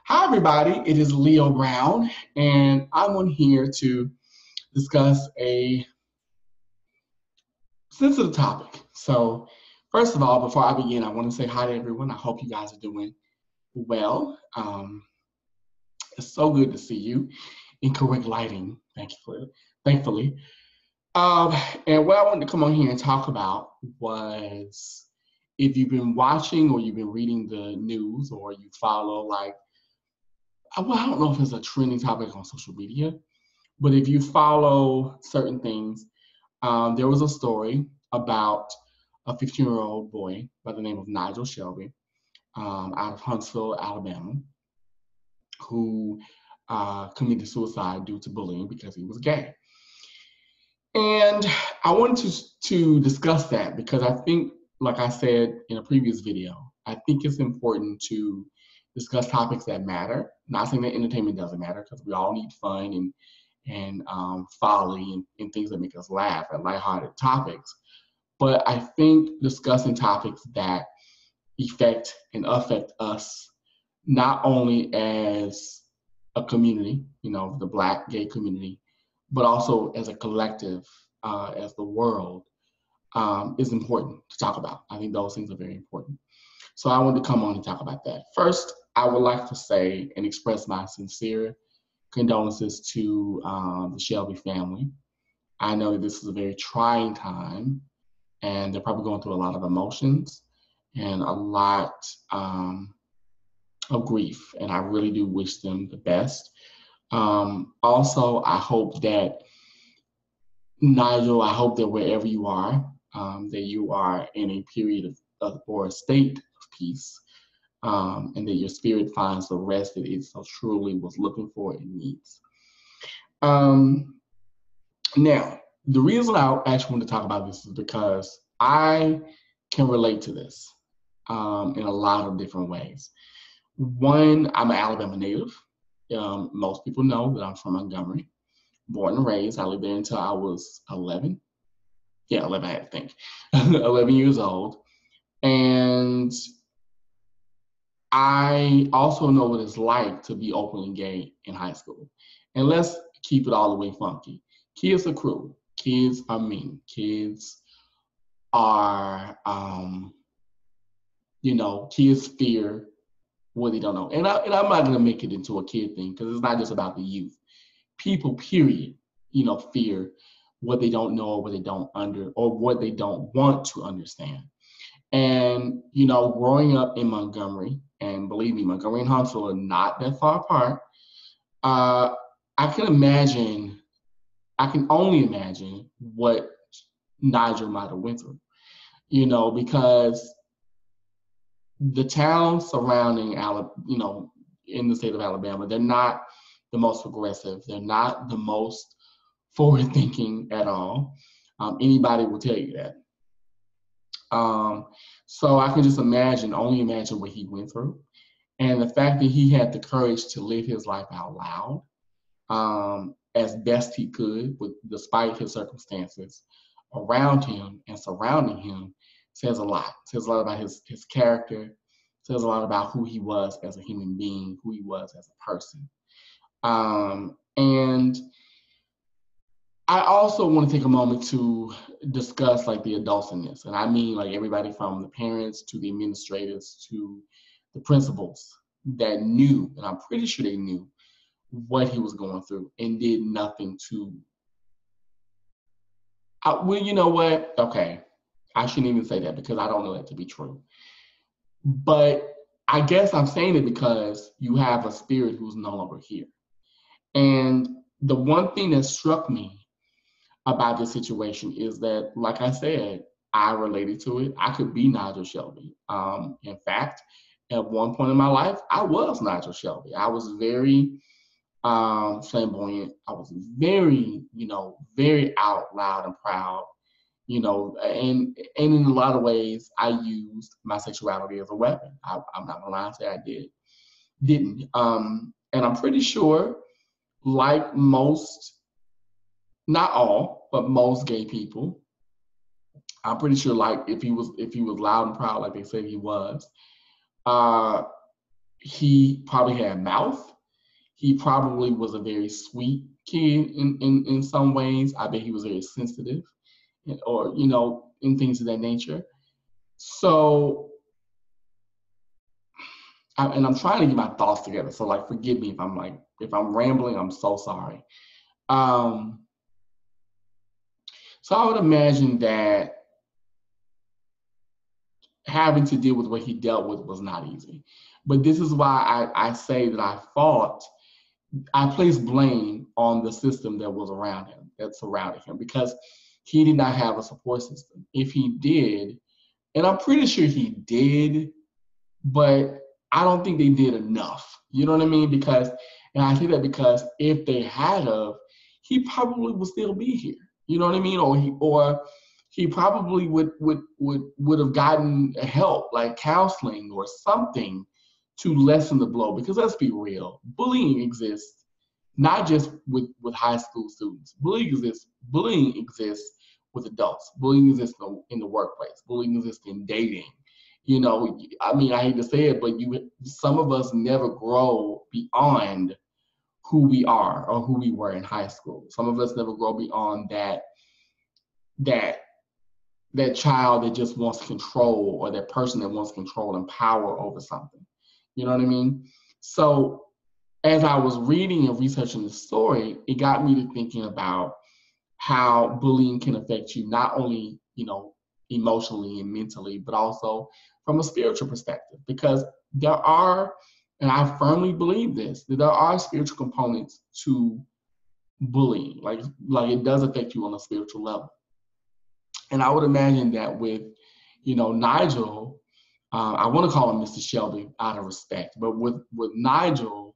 Hi, everybody. It is Leo Brown, and I'm on here to discuss a sensitive topic. So, first of all, before I begin, I want to say hi to everyone. I hope you guys are doing well. It's so good to see you in correct lighting. Thankfully. Um, and what I wanted to come on here and talk about was if you've been watching or you've been reading the news or you follow well, I don't know if it's a trending topic on social media, but if you follow certain things, there was a story about a 15-year-old boy by the name of Nigel Shelby out of Huntsville, Alabama, who committed suicide due to bullying because he was gay. And I wanted to discuss that because I think, like I said in a previous video, I think it's important to discuss topics that matter. Not saying that entertainment doesn't matter, because we all need fun and folly and things that make us laugh and lighthearted topics. But I think discussing topics that affect us not only as a community, the Black gay community, but also as a collective, as the world, is important to talk about. I think those things are very important. So I wanted to come on and talk about that. First, I would like to say and express my sincere condolences to the Shelby family. I know that this is a very trying time, and they're probably going through a lot of emotions and a lot of grief, and I really do wish them the best. Also, I hope that Nigel, I hope that wherever you are, that you are in a period of or a state of peace, and that your spirit finds the rest that it so truly was looking for and needs. Now, the reason I actually want to talk about this is because I can relate to this in a lot of different ways. One, I'm an Alabama native. Most people know that I'm from Montgomery, born and raised. I lived there until I was 11. Yeah, 11, I had to think. 11 years old. And I also know what it's like to be openly gay in high school. And let's keep it all the way funky. Kids are cruel. Kids are mean. Kids are, kids fear what they don't know. And I'm not going to make it into a kid thing, because it's not just about the youth. People, period, fear what they don't know, or what they don't want to understand. And, growing up in Montgomery, and believe me, Montgomery and Huntsville are not that far apart, I can only imagine what Nigel might have went through, because the towns surrounding in the state of Alabama, they're not the most progressive. They're not the most forward-thinking at all. Anybody will tell you that. So I can just only imagine what he went through. And the fact that he had the courage to live his life out loud, as best he could, despite his circumstances around him and surrounding him, says a lot. It says a lot about his character. Says a lot about who he was as a human being, who he was as a person. And I also want to take a moment to discuss the adults in this. And I mean everybody from the parents to the administrators to the principals that knew, and I'm pretty sure they knew what he was going through and did nothing to. Well, you know what? Okay. I shouldn't even say that, because I don't know that to be true. But I guess I'm saying it because you have a spirit who's no longer here. And the one thing that struck me about this situation is that, like I said, I related to it. I could be Nigel Shelby. In fact, at one point in my life, I was Nigel Shelby. I was very flamboyant. I was very, very out loud and proud, and in a lot of ways, I used my sexuality as a weapon. I'm not gonna lie and say I didn't. And I'm pretty sure, like most, not all, but most gay people, I'm pretty sure if he was loud and proud like they said he was, he probably had mouth. He probably was a very sweet kid in some ways. I bet he was very sensitive, or in things of that nature. So, and I'm trying to get my thoughts together. So, like, forgive me if I'm rambling. I'm so sorry. Um, so I would imagine that having to deal with what he dealt with was not easy. But this is why I say that I place blame on the system that was around him, that surrounded him, because he did not have a support system. If he did, and I'm pretty sure he did, but I don't think they did enough. You know what I mean? And I say that because if they had of, he probably would still be here. You know what I mean? Or he probably would have gotten help, like counseling or something, to lessen the blow. Because let's be real, bullying exists not just with high school students. Bullying exists with adults. Bullying exists in the workplace. Bullying exists in dating. I mean, I hate to say it, but some of us never grow beyond who we are or who we were in high school. Some of us never grow beyond that that child that just wants control, or that person that wants control and power over something. You know what I mean? So as I was reading and researching the story, it got me to thinking about how bullying can affect you, not only, emotionally and mentally, but also from a spiritual perspective. Because there are, and I firmly believe this, that there are spiritual components to bullying. Like it does affect you on a spiritual level. And I would imagine that with, Nigel, I want to call him Mr. Shelby out of respect, but with Nigel,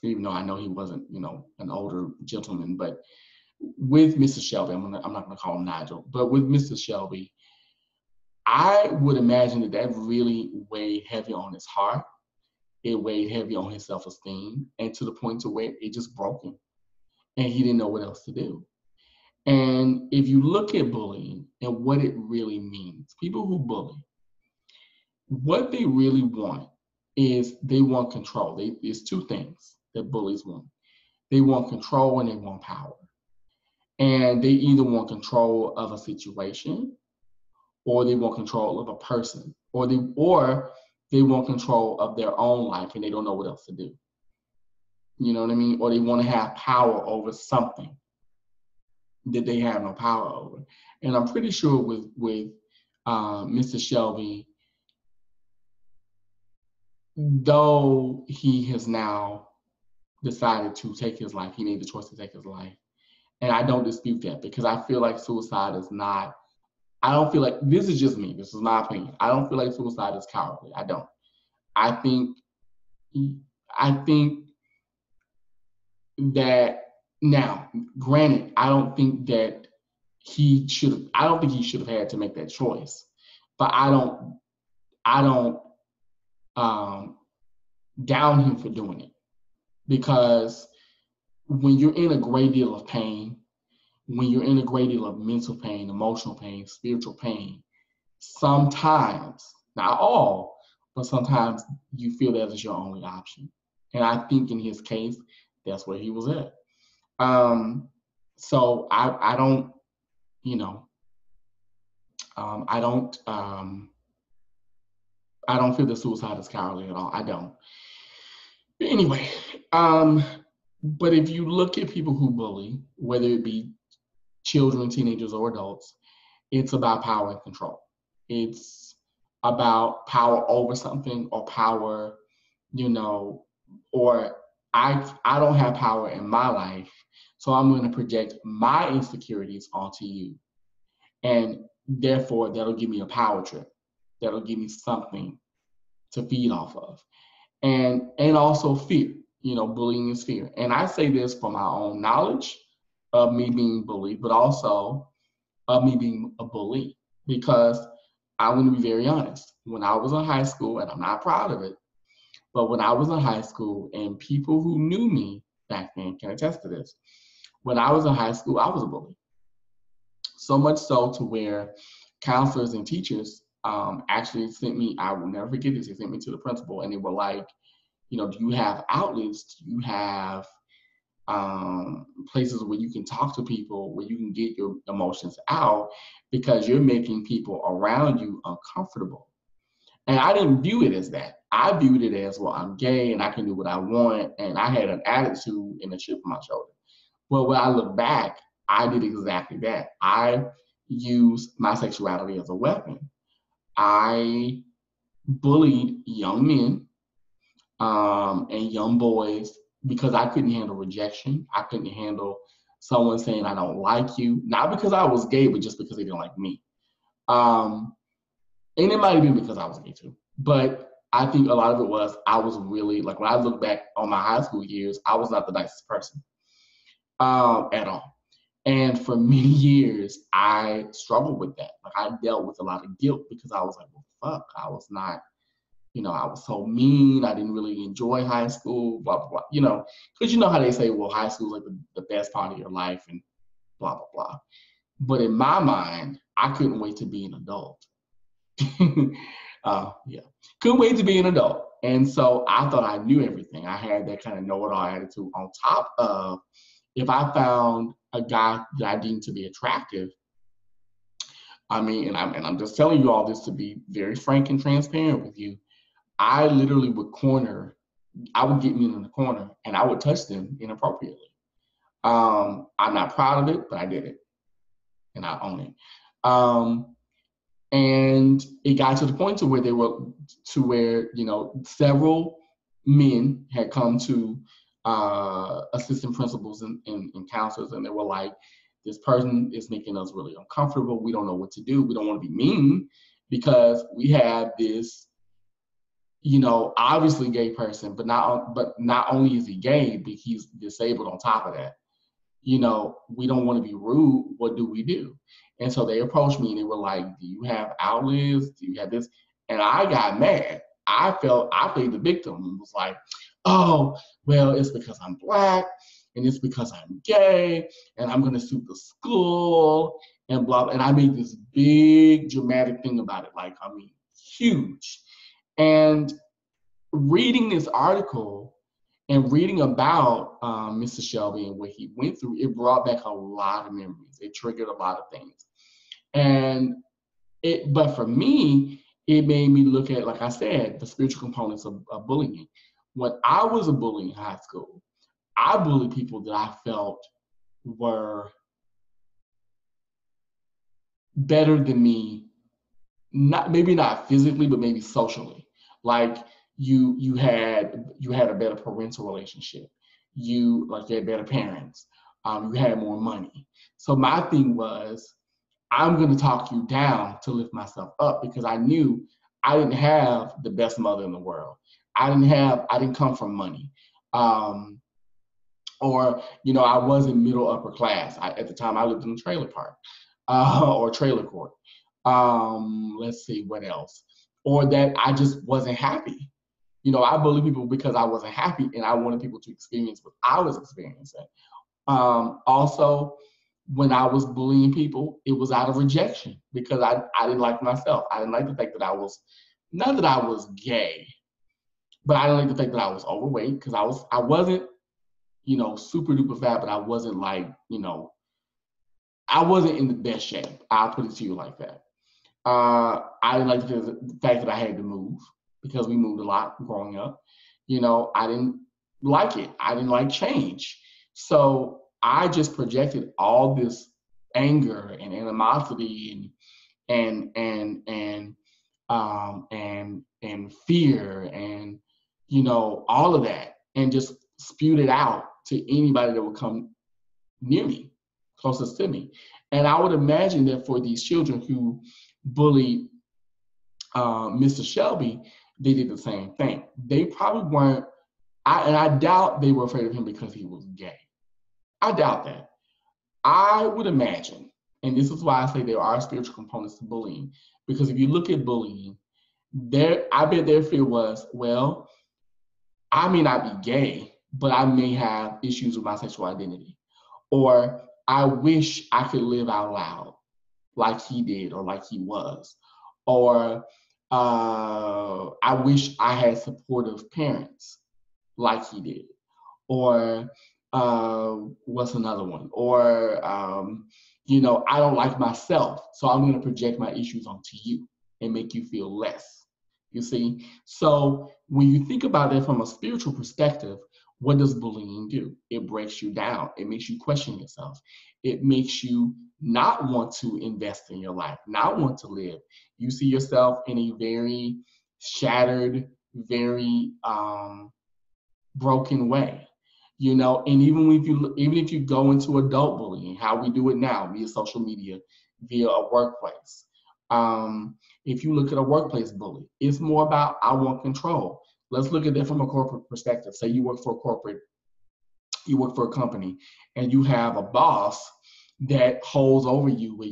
even though I know he wasn't, an older gentleman, but with Mr. Shelby, I'm not going to call him Nigel, but with Mr. Shelby, I would imagine that really weighed heavy on his heart. It weighed heavy on his self-esteem, and to the point to where it just broke him, and he didn't know what else to do. And if you look at bullying and what it really means, people who bully, what they really want is they want control. There's two things that bullies want. They want control and they want power. And they either want control of a situation, or they want control of a person, or they want control of their own life and they don't know what else to do. You know what I mean? Or they want to have power over something that they have no power over. And I'm pretty sure with Mr. Shelby, though he has now decided to take his life, he made the choice to take his life. And I don't dispute that, because I feel like suicide is not, I don't feel like, this is just me, this is my opinion. I don't feel like suicide is cowardly. I don't. I think that, now, granted, I don't think he should have had to make that choice. But I don't down him for doing it, because when you're in a great deal of pain, when you're in a great deal of mental pain, emotional pain, spiritual pain, sometimes, not all, but sometimes you feel that is your only option. And I think in his case, that's where he was at. So I don't, I don't feel that suicide is cowardly at all. I don't. But anyway, but if you look at people who bully, whether it be children, teenagers, or adults, it's about power and control. It's about power over something, or power, or I don't have power in my life, so I'm going to project my insecurities onto you. And therefore, that'll give me a power trip. That'll give me something to feed off of. And also fear. Bullying is fear. And I say this from my own knowledge of me being bullied, but also of me being a bully. Because I'm going to be very honest. When I was in high school, and I'm not proud of it, but when I was in high school, and people who knew me back then can attest to this, when I was in high school, I was a bully. So much so to where counselors and teachers actually sent me, I will never forget this, they sent me to the principal and they were like, do you have outlets? Do you have places where you can talk to people, where you can get your emotions out, because you're making people around you uncomfortable. And I didn't view it as that. I viewed it as, well, I'm gay and I can do what I want. And I had an attitude and a chip on my shoulder. Well, when I look back, I did exactly that. I used my sexuality as a weapon. I bullied young men and young boys because I couldn't handle rejection. I couldn't handle someone saying, I don't like you, not because I was gay, but just because they didn't like me. And it might have been because I was gay too. But I think a lot of it was, I was really, like, when I look back on my high school years, I was not the nicest person at all. And for many years, I struggled with that. Like, I dealt with a lot of guilt because I was like, well, fuck, I was not, I was so mean. I didn't really enjoy high school, blah, blah, blah. Because how they say, well, high school is like the best part of your life and blah, blah, blah. But in my mind, I couldn't wait to be an adult. Yeah, couldn't wait to be an adult. And so I thought I knew everything. I had that kind of know-it-all attitude, on top of, if I found a guy that I deemed to be attractive, and I'm just telling you all this to be very frank and transparent with you, I literally would get men in the corner and I would touch them inappropriately. I'm not proud of it, but I did it and I own it. And it got to the point to where several men had come to assistant principals and counselors, and they were like, this person is making us really uncomfortable. We don't know what to do. We don't want to be mean because we have this, obviously gay person, but not only is he gay, but he's disabled on top of that. We don't want to be rude. What do we do? And so they approached me and they were like, do you have outlets? Do you have this? And I got mad. I played the victim and was like, oh, well, it's because I'm Black and it's because I'm gay and I'm going to sue the school and blah, blah. And I made this big dramatic thing about it. Huge. And reading this article and reading about Mr. Shelby and what he went through, it brought back a lot of memories. It triggered a lot of things. But for me, it made me look at, like I said, the spiritual components of bullying. When I was a bully in high school, I bullied people that I felt were better than me, maybe not physically, but maybe socially. Like, you had a better parental relationship. You had better parents. You had more money. So my thing was, I'm going to talk you down to lift myself up, because I knew I didn't have the best mother in the world. I didn't come from money. Or, I wasn't middle upper class. At the time I lived in a trailer park or trailer court. Let's see, what else? Or that I just wasn't happy. I bullied people because I wasn't happy and I wanted people to experience what I was experiencing. Also, when I was bullying people, it was out of rejection because I didn't like myself. I didn't like the fact that not that I was gay, but I didn't like the fact that I was overweight, because I wasn't, super duper fat, but I wasn't I wasn't in the best shape. I'll put it to you like that. I didn't like the fact that I had to move, because we moved a lot growing up. I didn't like it. I didn't like change. So I just projected all this anger and animosity and fear and all of that, and just spewed it out to anybody that would come near me, closest to me. And I would imagine that for these children who bullied Mr. Shelby, they did the same thing. They probably weren't, and I doubt they were afraid of him because he was gay. I doubt that. I would imagine, and this is why I say there are spiritual components to bullying, because if you look at bullying, I bet their fear was, well, I may not be gay, but I may have issues with my sexual identity. Or I wish I could live out loud like he did or like he was. or I wish I had supportive parents like he did, or what's another one? Or I don't like myself, so I'm going to project my issues onto you and make you feel less. You see? So when you think about it from a spiritual perspective, what does bullying do? It breaks you down. It makes you question yourself. It makes you not want to invest in your life, not want to live. You see yourself in a very shattered, very broken way. And even if you go into adult bullying, how we do it now via social media, via a workplace. If you look at a workplace bully, it's more about I want control. Let's look at it from a corporate perspective. Say you work for a company, and you have a boss that holds over you where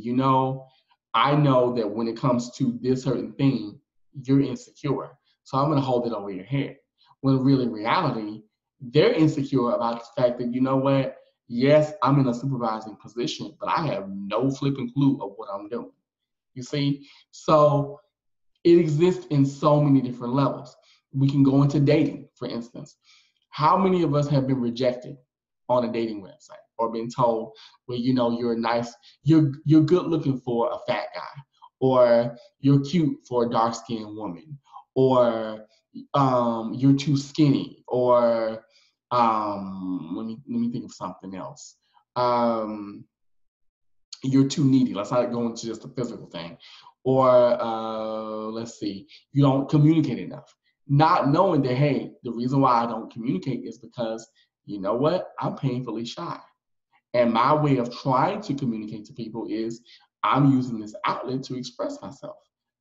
I know that when it comes to this certain thing, you're insecure. So I'm going to hold it over your head. When really in reality, they're insecure about the fact that, what? Yes, I'm in a supervising position, but I have no flipping clue of what I'm doing. You see? So it exists in so many different levels. We can go into dating, for instance. How many of us have been rejected on a dating website or been told, well, you're good looking for a fat guy, or you're cute for a dark skinned woman, or you're too skinny, or let me think of something else. You're too needy. Let's not go into just a physical thing. Or let's see, you don't communicate enough. Not knowing that, hey, the reason why I don't communicate is because, you know what? I'm painfully shy. And my way of trying to communicate to people is I'm using this outlet to express myself.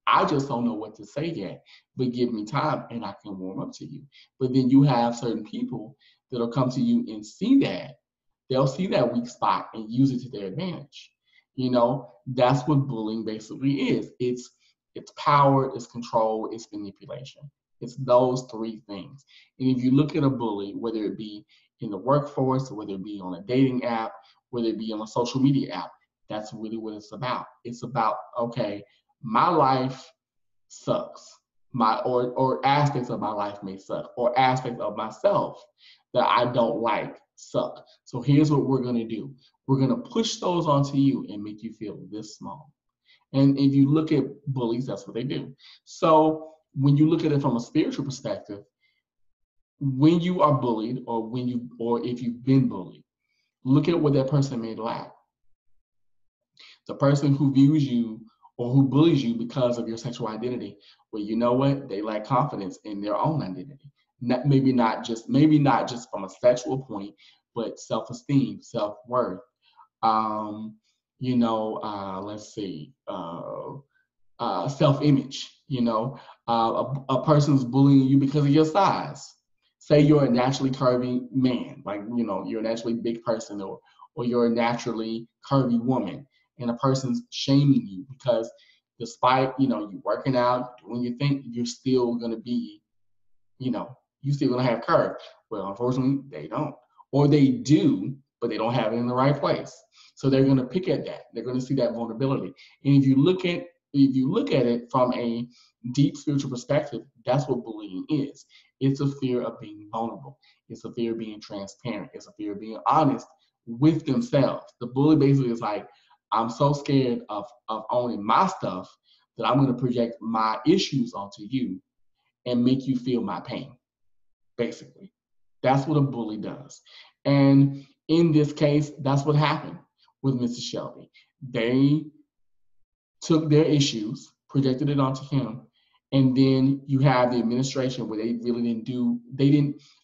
I just don't know what to say yet, but give me time and I can warm up to you. But then you have certain people that'll come to you and see that. They'll see that weak spot and use it to their advantage. That's what bullying basically is. It's power, it's control, it's manipulation. It's those three things. And if you look at a bully, whether it be in the workforce, or whether it be on a dating app, whether it be on a social media app, that's really what it's about. It's about, okay, my life sucks. Or aspects of my life may suck, or aspects of myself that I don't like suck. So here's what we're gonna do. We're gonna push those onto you and make you feel this small. And if you look at bullies, that's what they do. So when you look at it from a spiritual perspective, when you are bullied, or if you've been bullied, look at what that person may lack. The person who views you or who bullies you because of your sexual identity, well, you know what? They lack confidence in their own identity. Maybe not just from a sexual point, but self-esteem, self-worth. Let's see, self-image. A person's bullying you because of your size. Say you're a naturally curvy man, like you're a naturally big person, or you're a naturally curvy woman, and a person's shaming you because despite you working out, doing your thing, you're still gonna be, you still gonna have curve. Well, unfortunately, they don't, or they do, but they don't have it in the right place. So they're gonna pick at that. They're gonna see that vulnerability. And if you look at it from a deep spiritual perspective, that's what bullying is. It's a fear of being vulnerable. It's a fear of being transparent. It's a fear of being honest with themselves. The bully basically is like, I'm so scared of owning my stuff that I'm going to project my issues onto you and make you feel my pain, basically. That's what a bully does. And in this case, that's what happened with Mrs. Shelby. They took their issues, projected it onto him, and then you have the administration where they really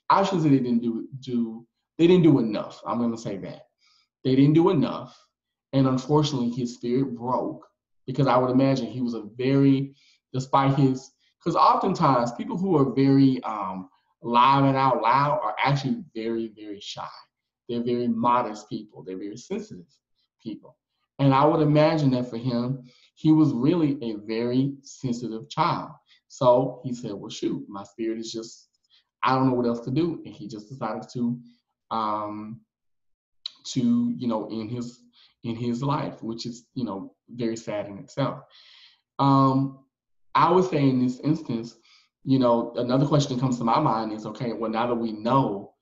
I shouldn't say they didn't do enough. I'm going to say that. They didn't do enough. And unfortunately, his spirit broke, because I would imagine he was because oftentimes people who are very live and out loud are actually very, very shy. They're very modest people. They're very sensitive people. And I would imagine that for him, he was really a very sensitive child. So he said, well, shoot, my spirit is just, I don't know what else to do. And he just decided to in his life, which is very sad in itself. I would say in this instance, another question that comes to my mind is, okay, well, now that we know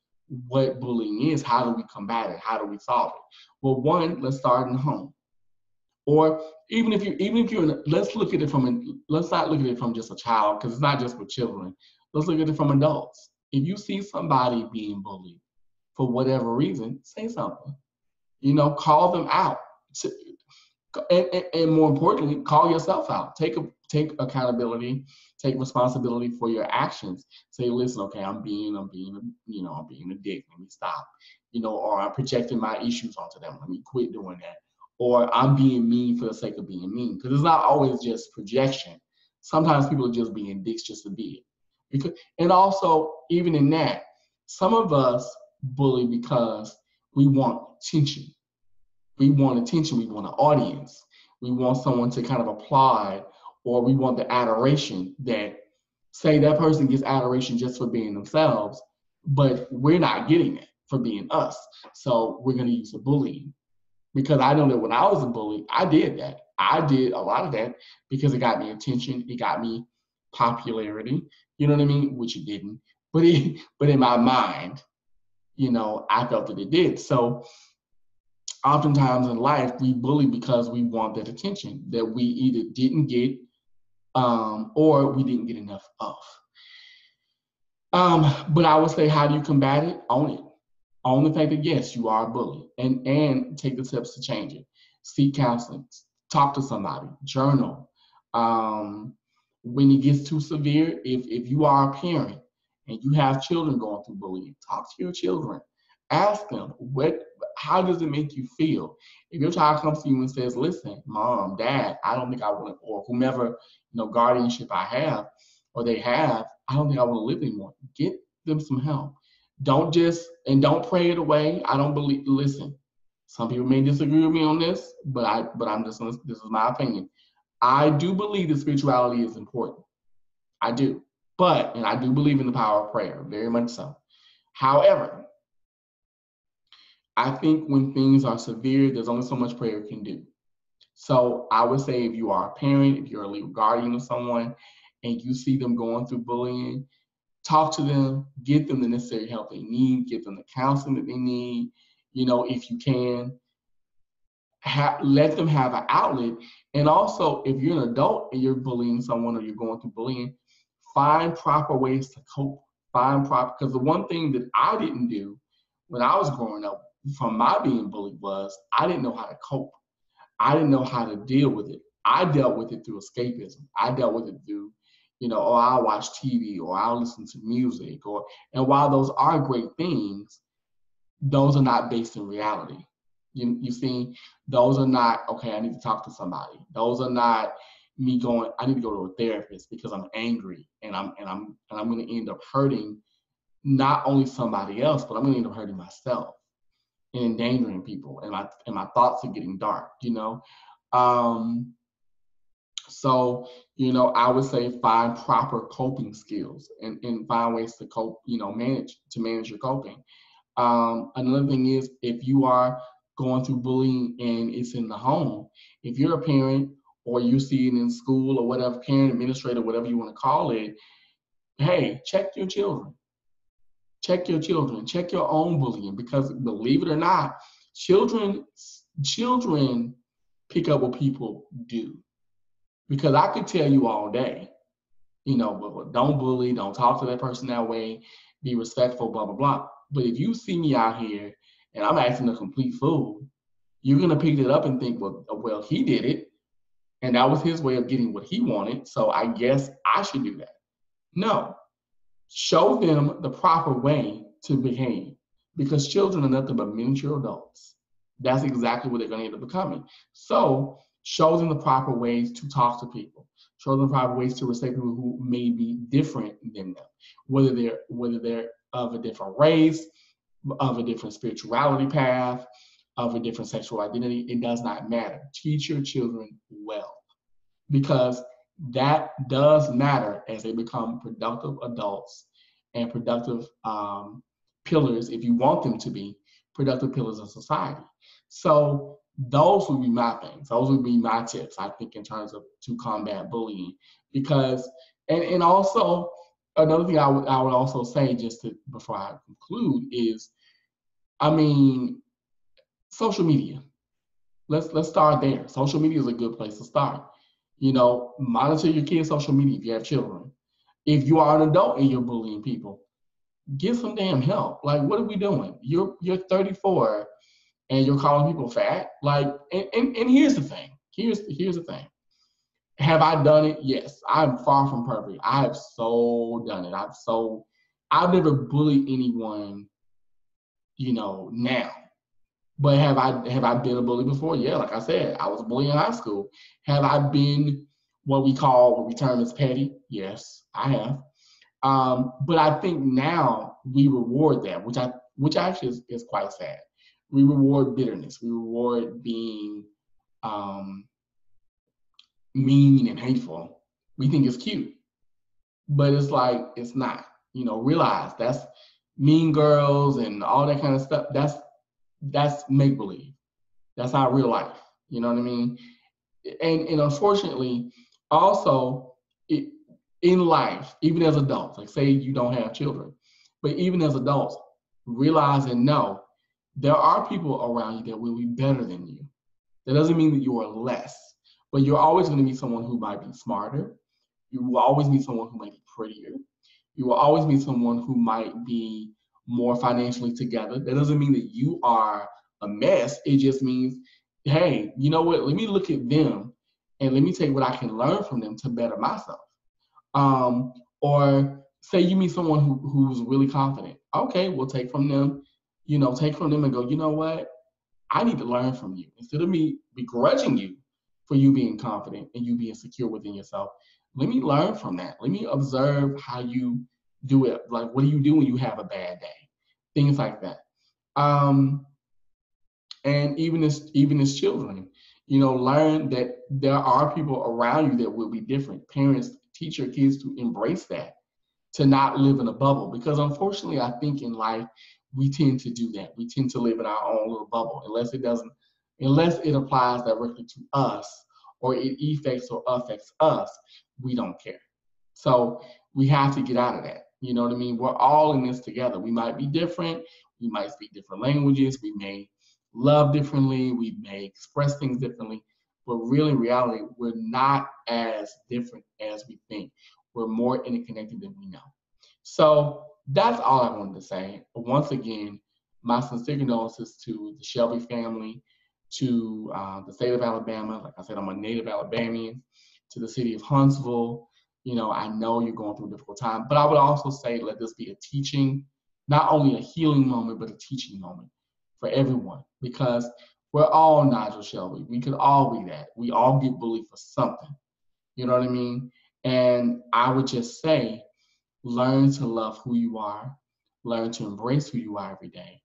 what bullying is, how do we combat it? How do we solve it? Well, one, let's start in the home. Or let's look at it let's not look at it from just a child, because it's not just with children. Let's look at it from adults. If you see somebody being bullied for whatever reason, say something. Call them out. And more importantly, call yourself out. Take accountability, take responsibility for your actions. Say, listen, okay, I'm being a dick. Let me stop. Or I'm projecting my issues onto them. Let me quit doing that. Or I'm being mean for the sake of being mean. Because it's not always just projection. Sometimes people are just being dicks just to be it. And also, even in that, some of us bully because we want attention. We want attention. We want an audience. We want someone to kind of applaud, or we want the adoration that, say, that person gets adoration just for being themselves, but we're not getting it for being us. So we're going to use the bullying. Because I know that when I was a bully, I did that. I did a lot of that because it got me attention. It got me popularity. You know what I mean? Which it didn't. But in my mind, I felt that it did. So oftentimes in life, we bully because we want that attention that we either didn't get, or we didn't get enough of. But I would say, how do you combat it? Own it. Own the fact that, yes, you are a bully, and take the steps to change it. Seek counseling. Talk to somebody. Journal. When it gets too severe, if you are a parent and you have children going through bullying, talk to your children. Ask them, how does it make you feel? If your child comes to you and says, listen, mom, dad, I don't think I want to, or whomever, guardianship I have, or they have, I don't think I want to live anymore. Get them some help. Don't pray it away. I don't believe, listen, some people may disagree with me on this, but this is my opinion. I do believe that spirituality is important. I do. And I do believe in the power of prayer, very much so. However, I think when things are severe, there's only so much prayer can do. So I would say, if you are a parent, if you're a legal guardian of someone, and you see them going through bullying, talk to them, get them the necessary help they need, get them the counseling that they need, if you can. Let them have an outlet. And also, if you're an adult and you're bullying someone, or you're going through bullying, find proper ways to cope. Because the one thing that I didn't do when I was growing up from my being bullied was, I didn't know how to cope. I didn't know how to deal with it. I dealt with it through escapism. I dealt with it through, I'll watch TV, or I'll listen to music, and while those are great things, those are not based in reality. You see, those are not, okay, I need to talk to somebody. Those are not me going, I need to go to a therapist because I'm angry, and I'm going to end up hurting not only somebody else, but I'm going to end up hurting myself and endangering people, and my thoughts are getting dark, So, I would say, find proper coping skills, and find ways to cope, manage your coping. Another thing is, if you are going through bullying and it's in the home, if you're a parent, or you see it in school, or whatever, parent, administrator, whatever you want to call it, hey, check your children. Check your children. Check your own bullying, because believe it or not, children pick up what people do. Because I could tell you all day, don't bully, don't talk to that person that way, be respectful, blah, blah, blah. But if you see me out here and I'm acting a complete fool, you're going to pick it up and think, well, he did it, and that was his way of getting what he wanted, so I guess I should do that. No. Show them the proper way to behave, because children are nothing but miniature adults. That's exactly what they're going to end up becoming. So show them the proper ways to talk to people. Show them the proper ways to respect people who may be different than them, whether they're of a different race, of a different spirituality path, of a different sexual identity. It does not matter. Teach your children well, because that does matter as they become productive adults and productive pillars, if you want them to be productive pillars of society. So Those would be my things. Those would be my tips, I think, in terms of to combat bullying. Because, and also another thing I would also say, just to before I conclude, is, I mean, social media. Let's start there. Social media is a good place to start. Monitor your kids' social media if you have children. If you are an adult and you're bullying people, get some damn help. Like, what are we doing? You're 34 and you're calling people fat. Like, and here's the thing. Here's the thing. Have I done it? Yes. I'm far from perfect. I have so done it. I've never bullied anyone, now. But have I been a bully before? Yeah, like I said, I was a bully in high school. Have I been what we term as petty? Yes, I have. But I think now we reward that, which actually is quite sad. We reward bitterness. We reward being um, mean and hateful. We think it's cute, but it's like it's not. Realize that's Mean Girls and all that kind of stuff. That's make believe. That's not real life. You know what I mean? And unfortunately, also it, in life, even as adults, like say you don't have children, but even as adults, realize and know there are people around you that will be better than you. That doesn't mean that you are less, but you're always going to be someone who might be smarter. You will always meet someone who might be prettier. You will always meet someone who might be more financially together. That doesn't mean that you are a mess. It just means, hey, you know what? Let me look at them and let me take what I can learn from them to better myself. Or say you meet someone who's really confident. Okay, we'll take from them, and go, you know what? I need to learn from you. Instead of me begrudging you for you being confident and you being secure within yourself, let me learn from that. Let me observe how you do it. Like, what do you do when you have a bad day? Things like that. Um, and even as children, learn that there are people around you that will be different. Parents teach your kids to embrace that, to not live in a bubble. Because unfortunately, I think in life, we tend to do that. We tend to live in our own little bubble, unless it applies directly to us or it affects us, we don't care. So we have to get out of that. You know what I mean? We're all in this together. We might be different. We might speak different languages. We may love differently. We may express things differently. But really, in reality, we're not as different as we think. We're more interconnected than we know. So that's all I wanted to say. Once again, my sincere condolences to the Shelby family, to the state of Alabama. Like I said, I'm a native Alabamian. To the city of Huntsville. I know you're going through a difficult time, but I would also say let this be a teaching, not only a healing moment, but a teaching moment for everyone, because we're all Nigel Shelby. We could all be that. We all get bullied for something. You know what I mean? And I would just say, learn to love who you are, learn to embrace who you are every day,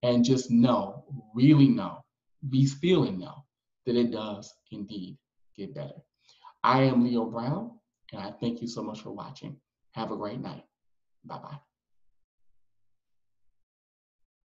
and just know, really know, be still and know that it does indeed get better. I am Leo Brown, and I thank you so much for watching. Have a great night. Bye-bye.